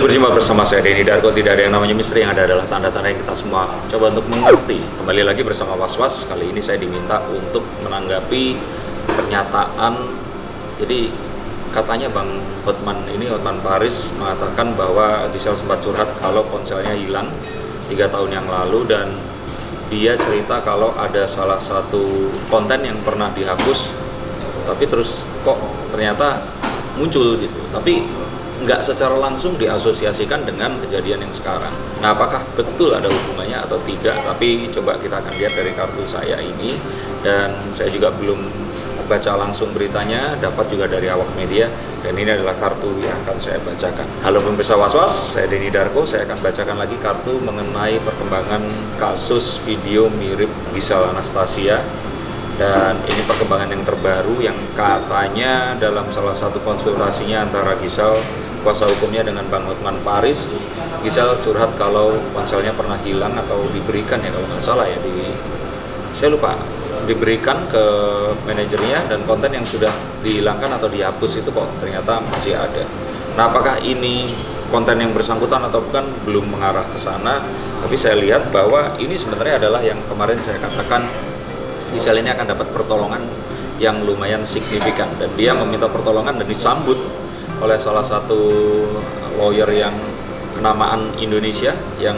Kembali berjumpa bersama saya Denny Darko. Tidak ada yang namanya misteri, yang ada adalah tanda-tanda yang kita semua coba untuk mengerti. Kembali lagi bersama Was-Was. Kali ini saya diminta untuk menanggapi pernyataan. Jadi katanya Bang Hotman Paris mengatakan bahwa Gisel sempat curhat kalau ponselnya hilang 3 tahun yang lalu, dan dia cerita kalau ada salah satu konten yang pernah dihapus tapi terus kok ternyata muncul gitu, tapi nggak secara langsung diasosiasikan dengan kejadian yang sekarang. Nah, apakah betul ada hubungannya atau tidak? Tapi coba kita akan lihat dari kartu saya ini, dan saya juga belum baca langsung beritanya, dapat juga dari awak media, dan ini adalah kartu yang akan saya bacakan. Halo pemirsa Was-Was, saya Denny Darko. Saya akan bacakan lagi kartu mengenai perkembangan kasus video mirip Gisel Anastasia. Dan ini perkembangan yang terbaru yang katanya dalam salah satu konsultasinya antara Gisel, kuasa hukumnya, dengan Bang Hotman Paris, Gisel curhat kalau ponselnya pernah hilang atau diberikan, ya kalau nggak salah ya, saya lupa, diberikan ke manajernya, dan konten yang sudah dihilangkan atau dihapus itu kok ternyata masih ada. Nah, apakah ini konten yang bersangkutan atau bukan, belum mengarah ke sana, tapi saya lihat bahwa ini sebenarnya adalah yang kemarin saya katakan Gisel ini akan dapat pertolongan yang lumayan signifikan, dan dia meminta pertolongan dan disambut oleh salah satu lawyer yang kenamaan Indonesia, yang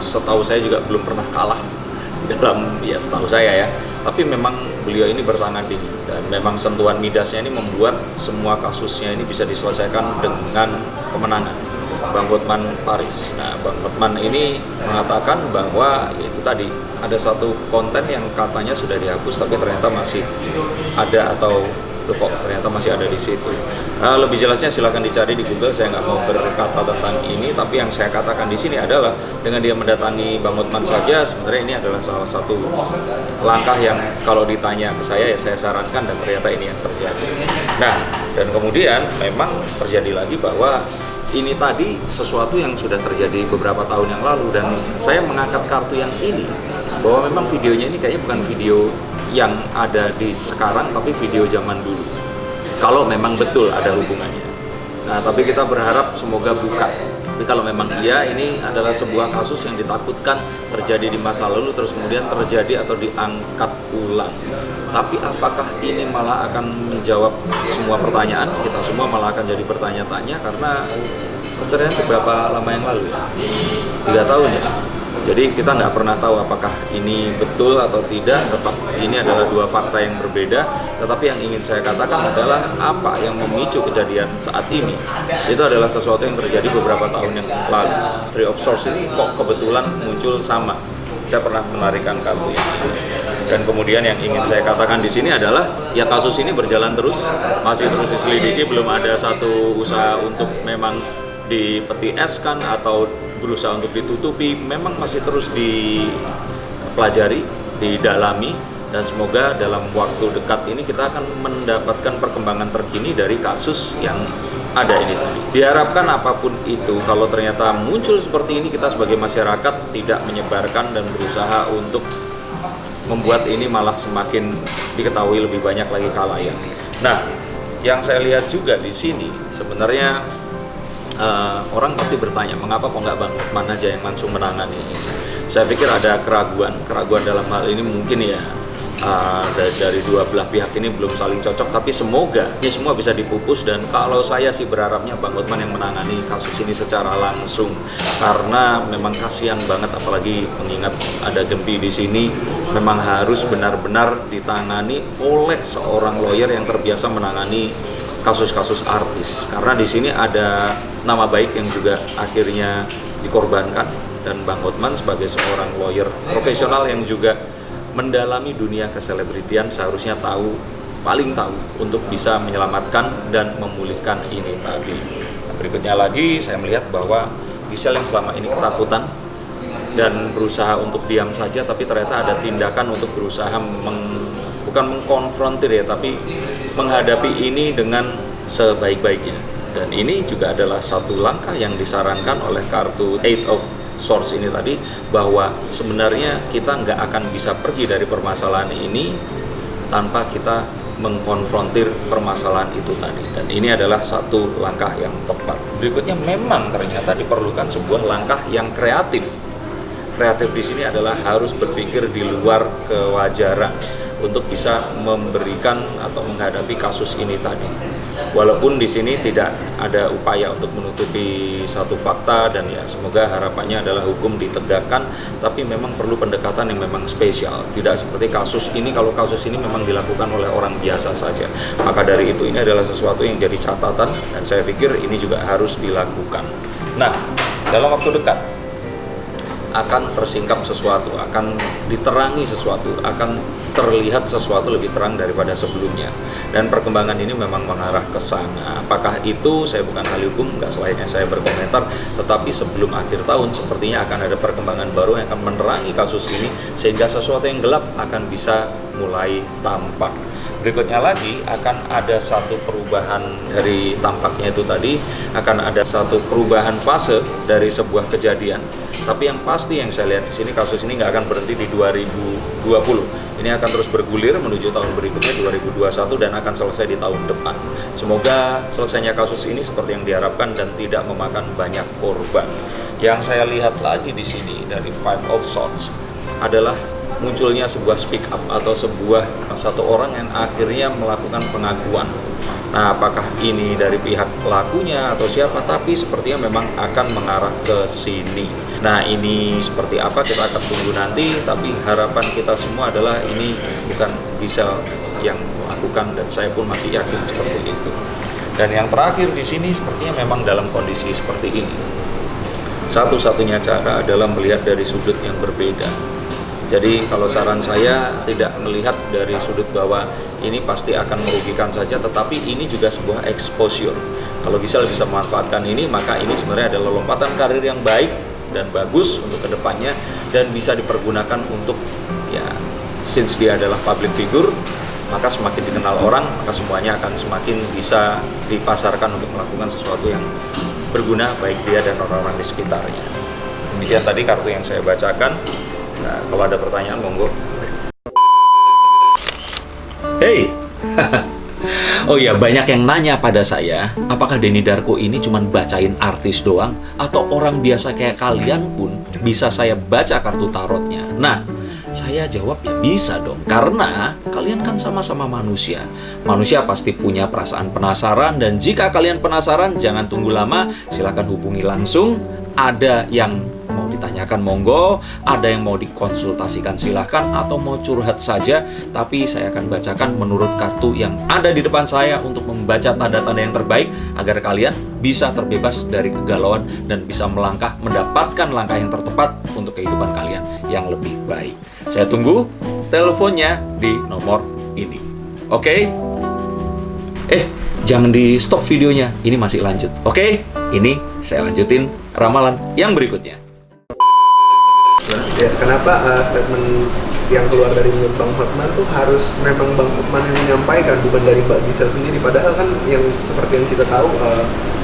setahu saya juga belum pernah kalah dalam, ya setahu saya ya, tapi memang beliau ini bertangan dingin, dan memang sentuhan midasnya ini membuat semua kasusnya ini bisa diselesaikan dengan kemenangan Bang Hotman Paris. Nah, Bang Hotman ini mengatakan bahwa ya itu tadi, ada satu konten yang katanya sudah dihapus tapi ternyata masih ada, atau kok ternyata masih ada di situ. Lebih jelasnya silakan dicari di Google, saya nggak mau berkata tentang ini, tapi yang saya katakan di sini adalah dengan dia mendatangi Bang Hotman saja, sebenarnya ini adalah salah satu langkah yang kalau ditanya ke saya, ya saya sarankan, dan ternyata ini yang terjadi. Nah, dan kemudian memang terjadi lagi bahwa ini tadi sesuatu yang sudah terjadi beberapa tahun yang lalu, dan saya mengangkat kartu yang ini bahwa memang videonya ini kayaknya bukan video yang ada di sekarang, tapi video zaman dulu, kalau memang betul ada hubungannya. Nah, tapi kita berharap semoga bukan. Tapi kalau memang iya, ini adalah sebuah kasus yang ditakutkan terjadi di masa lalu terus kemudian terjadi atau diangkat ulang. Tapi apakah ini malah akan menjawab semua pertanyaan? Kita semua malah akan jadi bertanya-tanya, karena perceraian itu berapa lama yang lalu ya? 3 tahun ya? Jadi kita nggak pernah tahu apakah ini betul atau tidak. Tetap ini adalah dua fakta yang berbeda. Tetapi yang ingin saya katakan adalah apa yang memicu kejadian saat ini itu adalah sesuatu yang terjadi beberapa tahun yang lalu. Three of Swords ini kok kebetulan muncul sama. Saya pernah menarikan kartu ini. Dan kemudian yang ingin saya katakan di sini adalah ya kasus ini berjalan terus, masih terus diselidiki, belum ada satu usaha untuk memang dipeti eskan atau berusaha untuk ditutupi, memang masih terus dipelajari, didalami, dan semoga dalam waktu dekat ini kita akan mendapatkan perkembangan terkini dari kasus yang ada ini tadi. Diharapkan apapun itu, kalau ternyata muncul seperti ini, kita sebagai masyarakat tidak menyebarkan dan berusaha untuk membuat ini malah semakin diketahui lebih banyak lagi khalayak. Nah, yang saya lihat juga di sini sebenarnya orang pasti bertanya, mengapa kok nggak Bang Hotman aja yang langsung menangani ini? Saya pikir ada keraguan dalam hal ini, mungkin ya dari dua belah pihak ini belum saling cocok, tapi semoga ini semua bisa dipupus. Dan kalau saya sih berharapnya Bang Hotman yang menangani kasus ini secara langsung, karena memang kasihan banget, apalagi mengingat ada Gempi di sini, memang harus benar-benar ditangani oleh seorang lawyer yang terbiasa menangani kasus-kasus artis, karena di sini ada nama baik yang juga akhirnya dikorbankan, dan Bang Hotman sebagai seorang lawyer profesional yang juga mendalami dunia keselebritian seharusnya paling tahu untuk bisa menyelamatkan dan memulihkan ini tadi. Nah, berikutnya lagi saya melihat bahwa Gisel yang selama ini ketakutan dan berusaha untuk diam saja, tapi ternyata ada tindakan untuk berusaha bukan mengkonfrontir ya, tapi menghadapi ini dengan sebaik-baiknya. Dan ini juga adalah satu langkah yang disarankan oleh kartu Eight of Swords ini tadi, bahwa sebenarnya kita nggak akan bisa pergi dari permasalahan ini tanpa kita mengkonfrontir permasalahan itu tadi, dan ini adalah satu langkah yang tepat. Berikutnya memang ternyata diperlukan sebuah langkah yang kreatif. Kreatif di sini adalah harus berpikir di luar kewajaran untuk bisa memberikan atau menghadapi kasus ini tadi. Walaupun di sini tidak ada upaya untuk menutupi satu fakta, dan ya semoga harapannya adalah hukum ditegakkan, tapi memang perlu pendekatan yang memang spesial. Tidak seperti kasus ini, kalau kasus ini memang dilakukan oleh orang biasa saja. Maka dari itu ini adalah sesuatu yang jadi catatan, dan saya pikir ini juga harus dilakukan. Nah, dalam waktu dekat akan tersingkap sesuatu, akan diterangi sesuatu, akan terlihat sesuatu lebih terang daripada sebelumnya, dan perkembangan ini memang mengarah ke sana. Apakah itu, saya bukan ahli hukum, nggak selainnya saya berkomentar, tetapi sebelum akhir tahun sepertinya akan ada perkembangan baru yang akan menerangi kasus ini, sehingga sesuatu yang gelap akan bisa mulai tampak. Berikutnya lagi akan ada satu perubahan dari tampaknya itu tadi, akan ada satu perubahan fase dari sebuah kejadian. Tapi yang pasti yang saya lihat di sini, kasus ini nggak akan berhenti di 2020. Ini akan terus bergulir menuju tahun berikutnya 2021 dan akan selesai di tahun depan. Semoga selesainya kasus ini seperti yang diharapkan dan tidak memakan banyak korban. Yang saya lihat lagi di sini dari Five of Swords adalah munculnya sebuah speak up atau satu orang yang akhirnya melakukan pengakuan. Nah, apakah ini dari pihak pelakunya atau siapa, tapi sepertinya memang akan mengarah ke sini. Nah, ini seperti apa kita akan tunggu nanti, tapi harapan kita semua adalah ini bukan Gisel yang melakukan, dan saya pun masih yakin seperti itu. Dan yang terakhir di sini sepertinya memang dalam kondisi seperti ini, satu-satunya cara adalah melihat dari sudut yang berbeda. Jadi kalau saran saya tidak melihat dari sudut bahwa ini pasti akan merugikan saja, tetapi ini juga sebuah exposure. Kalau Gisel bisa memanfaatkan ini, maka ini sebenarnya adalah lompatan karir yang baik dan bagus untuk kedepannya, dan bisa dipergunakan untuk, ya, since dia adalah public figure, maka semakin dikenal orang, maka semuanya akan semakin bisa dipasarkan untuk melakukan sesuatu yang berguna baik dia dan orang-orang di sekitarnya. Demikian tadi kartu yang saya bacakan. Nah, kalau ada pertanyaan, monggo. Hey, oh ya, banyak yang nanya pada saya, apakah Denny Darko ini cuma bacain artis doang, atau orang biasa kayak kalian pun bisa saya baca kartu tarotnya? Nah, saya jawab ya bisa dong, karena kalian kan sama-sama manusia. Manusia pasti punya perasaan penasaran, dan jika kalian penasaran, jangan tunggu lama, silakan hubungi langsung. Ada yang mau ditanyakan monggo, ada yang mau dikonsultasikan silahkan, atau mau curhat saja, tapi saya akan bacakan menurut kartu yang ada di depan saya untuk membaca tanda-tanda yang terbaik agar kalian bisa terbebas dari kegalauan dan bisa melangkah mendapatkan langkah yang tertepat untuk kehidupan kalian yang lebih baik. Saya tunggu teleponnya di nomor ini. Oke? Jangan di stop videonya, ini masih lanjut. Oke? Ini saya lanjutin ramalan yang berikutnya. Ya, kenapa statement yang keluar dari mulut Bang Hotman tuh harus memang Bang Hotman yang menyampaikan, bukan dari Mbak Gisel sendiri? Padahal kan yang seperti yang kita tahu,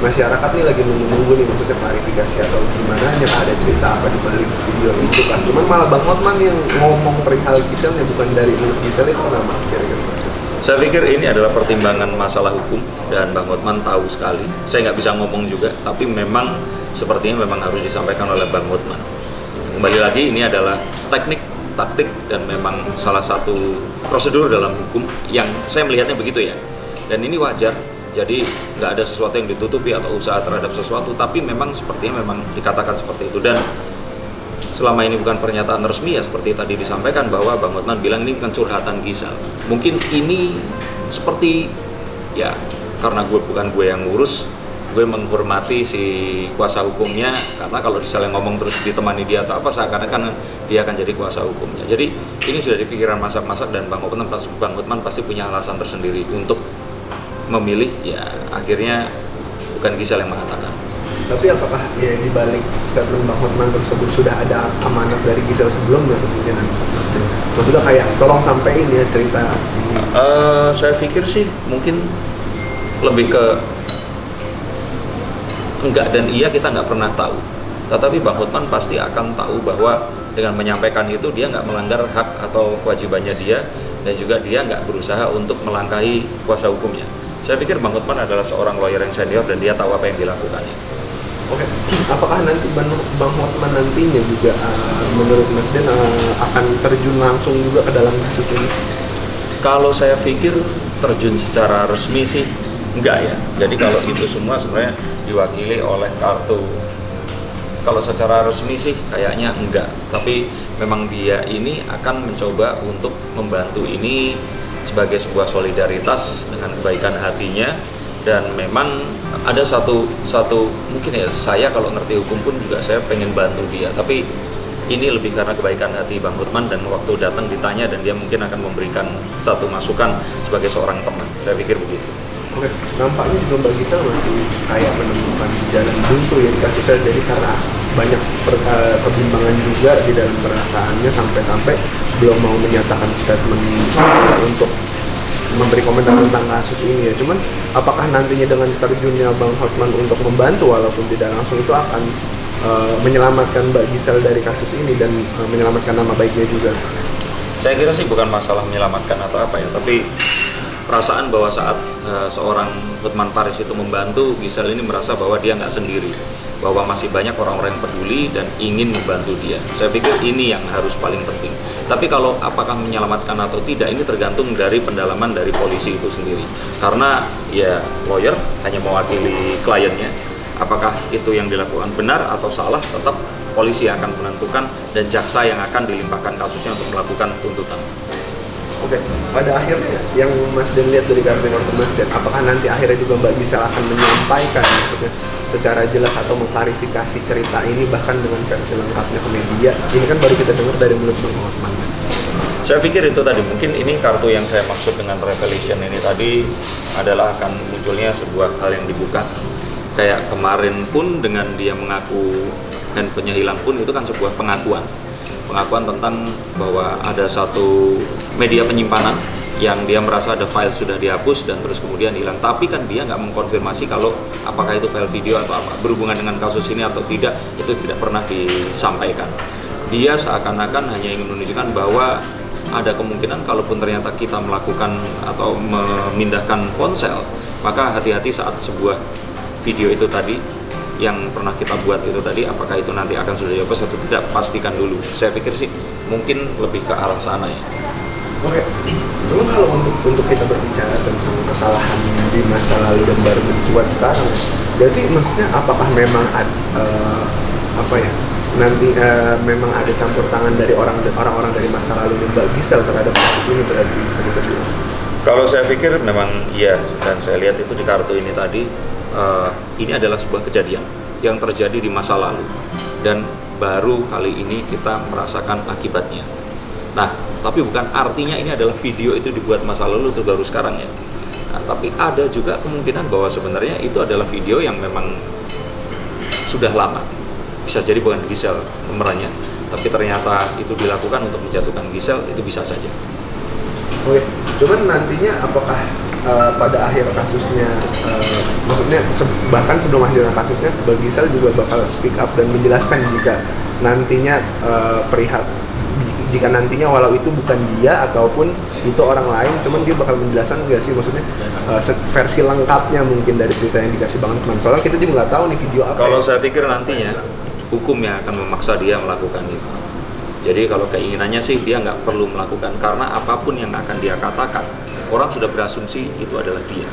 masyarakat nih lagi nunggu-nunggu nih, maksudnya klarifikasi atau gimana, ada cerita apa di balik video itu kan. Cuman malah Bang Hotman yang ngomong perihal Giselnya, bukan dari mulut Gisel, itu kenapa kira-kira? Saya pikir ini adalah pertimbangan masalah hukum, dan Bang Hotman tahu sekali. Saya nggak bisa ngomong juga, tapi memang sepertinya memang harus disampaikan oleh Bang Hotman. Kembali lagi, ini adalah teknik, taktik, dan memang salah satu prosedur dalam hukum yang saya melihatnya begitu ya. Dan ini wajar, jadi nggak ada sesuatu yang ditutupi atau usaha terhadap sesuatu, tapi memang sepertinya memang dikatakan seperti itu. Dan selama ini bukan pernyataan resmi ya, seperti tadi disampaikan bahwa Bang Hotman bilang ini bukan curhatan Gisel. Mungkin ini seperti, ya karena bukan gue yang ngurus, gue menghormati si kuasa hukumnya, karena kalau misalnya ngomong terus ditemani dia atau apa, seakan-akan dia akan jadi kuasa hukumnya. Jadi ini sudah di pikiran masak-masak, dan Bang Hotman pasti punya alasan tersendiri untuk memilih, ya akhirnya bukan Gisel yang mengatakan. Tapi apakah ya di balik statement Bang Hotman tersebut sudah ada amanat dari Gisel sebelumnya kemungkinan? Maksudnya kayak tolong sampein ya cerita ini. Saya pikir sih mungkin lebih ke enggak dan iya, kita nggak pernah tahu. Tetapi Bang Hotman pasti akan tahu bahwa dengan menyampaikan itu dia nggak melanggar hak atau kewajibannya dia, dan juga dia nggak berusaha untuk melangkahi kuasa hukumnya. Saya pikir Bang Hotman adalah seorang lawyer yang senior dan dia tahu apa yang dilakukannya. Oke, apakah nanti Bang Hotman nantinya juga menurut Mas Den akan terjun langsung juga ke dalam kasus ini? Kalau saya pikir terjun secara resmi sih enggak ya. Jadi kalau itu semua sebenarnya diwakili oleh kartu. Kalau secara resmi sih kayaknya enggak. Tapi memang dia ini akan mencoba untuk membantu ini sebagai sebuah solidaritas dengan kebaikan hatinya. Dan memang ada satu mungkin ya, saya kalau ngerti hukum pun juga saya pengen bantu dia, tapi ini lebih karena kebaikan hati Bang Hotman dan waktu datang ditanya dan dia mungkin akan memberikan satu masukan sebagai seorang teman. Saya pikir begitu. Oke, nampaknya juga Mbak Gisel masih kayak menemukan jalan buntu ya di kasusnya, jadi karena banyak kebimbangan juga di dalam perasaannya sampai-sampai belum mau menyatakan statement untuk memberi komentar tentang kasus ini ya. Cuman apakah nantinya dengan terjunnya Bang Hotman untuk membantu walaupun tidak langsung itu akan menyelamatkan Mbak Gisel dari kasus ini dan menyelamatkan nama baiknya juga? Saya kira sih bukan masalah menyelamatkan atau apa ya, tapi perasaan bahwa saat seorang Hotman Paris itu membantu, Gisel ini merasa bahwa dia nggak sendiri, bahwa masih banyak orang-orang yang peduli dan ingin membantu dia. Saya pikir ini yang harus paling penting. Tapi kalau apakah menyelamatkan atau tidak, ini tergantung dari pendalaman dari polisi itu sendiri. Karena ya lawyer hanya mewakili kliennya. Apakah itu yang dilakukan benar atau salah, tetap polisi yang akan menentukan dan jaksa yang akan dilimpahkan kasusnya untuk melakukan tuntutan. Oke, pada akhirnya yang Mas Den lihat dari kartu Mas Den, apakah nanti akhirnya juga Mbak Gisel akan menyampaikan maksudnya secara jelas atau mengklarifikasi cerita ini bahkan dengan versi lengkapnya ke media? Ini kan baru kita dengar dari mulut Bang Hotman. Saya pikir itu tadi, mungkin ini kartu yang saya maksud dengan revelation ini tadi adalah akan munculnya sebuah hal yang dibuka. Kayak kemarin pun dengan dia mengaku handphonenya hilang pun itu kan sebuah pengakuan tentang bahwa ada satu media penyimpanan yang dia merasa ada file sudah dihapus dan terus kemudian hilang, tapi kan dia nggak mengkonfirmasi kalau apakah itu file video atau apa berhubungan dengan kasus ini atau tidak, itu tidak pernah disampaikan. Dia seakan-akan hanya ingin menunjukkan bahwa ada kemungkinan kalaupun ternyata kita melakukan atau memindahkan ponsel, maka hati-hati saat sebuah video itu tadi yang pernah kita buat itu tadi, apakah itu nanti akan sudah dihapus atau tidak, pastikan dulu. Saya pikir sih mungkin lebih ke arah sana ya. Oke, cuma kalau untuk kita berbicara tentang kesalahan di masa lalu dan baru mencuat sekarang, berarti maksudnya apakah memang nanti memang ada campur tangan dari orang-orang dari masa lalu dan Mbak Gisel terhadap kasus ini, berarti bisa kita bilang? Kalau saya pikir memang iya, dan saya lihat itu di kartu ini tadi. Ini adalah sebuah kejadian yang terjadi di masa lalu dan baru kali ini kita merasakan akibatnya. Nah, tapi bukan artinya ini adalah video itu dibuat masa lalu terus baru sekarang ya. Nah, tapi ada juga kemungkinan bahwa sebenarnya itu adalah video yang memang sudah lama. Bisa jadi bukan Gisel pemerannya, tapi ternyata itu dilakukan untuk menjatuhkan Gisel, itu bisa saja. Oke, cuman nantinya apakah pada akhir kasusnya, maksudnya bahkan sebelum akhir kasusnya, Mbak Gisel juga bakal speak up dan menjelaskan jika nantinya jika nantinya walau itu bukan dia ataupun itu orang lain, cuman dia bakal menjelaskan nggak sih, maksudnya versi lengkapnya mungkin dari cerita yang dikasih Bang Hotman. Soalnya kita juga nggak tahu nih video apa. Kalau saya pikir nantinya hukum yang akan memaksa dia melakukan itu. Jadi kalau keinginannya sih dia nggak perlu melakukan, karena apapun yang akan dia katakan, orang sudah berasumsi itu adalah dia.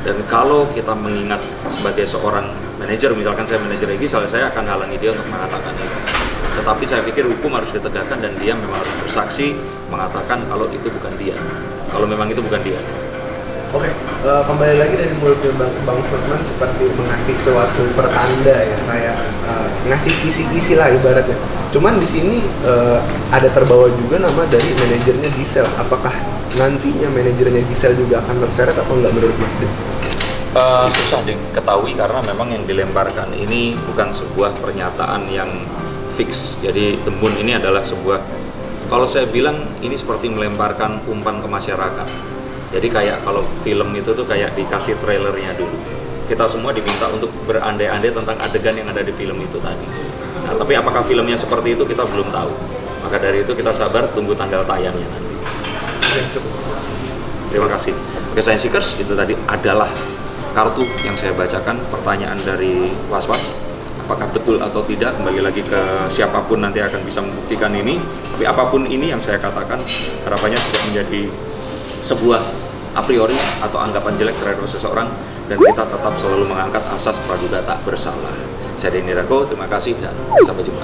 Dan kalau kita mengingat sebagai seorang manajer, misalkan saya manajer Gisel, saya akan halangi dia untuk mengatakan itu. Tetapi saya pikir hukum harus ditegakkan dan dia memang harus bersaksi mengatakan kalau itu bukan dia. Kalau memang itu bukan dia. Oke, kembali lagi dari mulutnya Bang Hotman seperti mengasih suatu pertanda ya, kayak ngasih kisi-kisi lah ibaratnya. Cuman di sini ada terbawa juga nama dari manajernya Gisel. Apakah nantinya manajernya Gisel juga akan terseret atau enggak menurut Mas Den? Susah diketahui karena memang yang dilemparkan ini bukan sebuah pernyataan yang fix. Jadi Tembun ini adalah sebuah, kalau saya bilang ini seperti melemparkan umpan ke masyarakat. Jadi kayak kalau film itu tuh kayak dikasih trailernya dulu. Kita semua diminta untuk berandai-andai tentang adegan yang ada di film itu tadi. Nah, tapi apakah filmnya seperti itu kita belum tahu. Maka dari itu kita sabar tunggu tanggal tayangnya nanti. Ya, cukup. Terima kasih. Oke, Science Seekers, itu tadi adalah kartu yang saya bacakan, pertanyaan dari Was-Was. Apakah betul atau tidak, kembali lagi ke siapapun nanti akan bisa membuktikan ini. Tapi apapun ini yang saya katakan, harapannya tidak menjadi sebuah a priori atau anggapan jelek terhadap seseorang, dan kita tetap selalu mengangkat asas praduga tak bersalah. Saya Denny Rago, terima kasih dan sampai jumpa.